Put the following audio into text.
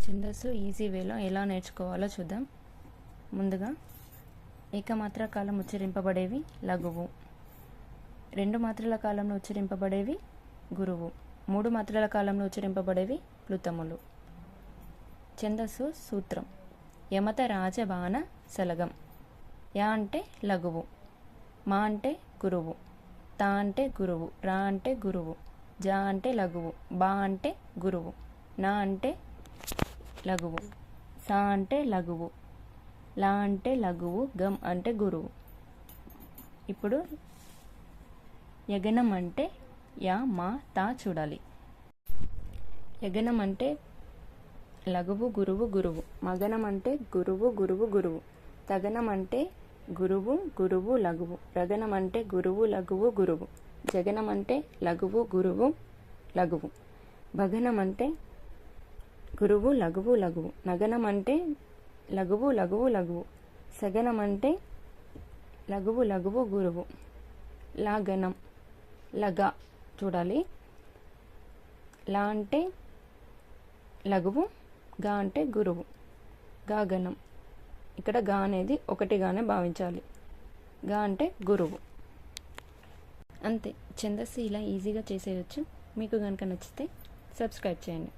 ఛందస్సు ఈజీ వేలో ఎలా నేర్చుకోవాలో చూద్దాం. ముందుగా ఏకమాత్ర కాలం ఉచ్చరింపబడేవి లఘువు, 2 మాత్రల కాలంలో ఉచ్చరింపబడేవి గురువు, 3 మాత్రల కాలంలో ఉచ్చరింపబడేవి ప్లుతములు. ఛందస్సు సూత్రం: యమత రాజబాణ సలగం. యా అంటే లఘువు, మా అంటే గురువు, తా అంటే గురువు, రా అంటే గురువు, జా అంటే లఘువు, బా అంటే గురువు, నా అంటే లఘువు, సా అంటే లఘువు, లా అంటే లఘువు, గమ్ అంటే గురువు. ఇప్పుడు యగనం అంటే యా మా తా చూడాలి. యగనం అంటే లఘువు గురువు గురువు, మగనం అంటే గురువు గురువు గురువు, తగనం అంటే గురువు గురువు లఘువు, రగనం అంటే గురువు లఘువు గురువు, జగనం అంటే లఘువు గురువు లఘువు, భగనం అంటే గురువు లఘువు లఘువు, నగనం అంటే లఘువు లఘువు లఘువు, సగనం అంటే లఘువు లఘువు గురువు, లాగనం లగా చూడాలి. లా అంటే లఘువు, గా అంటే గురువు, గాగనం. ఇక్కడ గా అనేది ఒకటిగానే భావించాలి. గా అంటే గురువు. అంతే, ఛందస్సు ఇలా ఈజీగా చేసేయచ్చు. మీకు కనుక నచ్చితే సబ్స్క్రైబ్ చేయండి.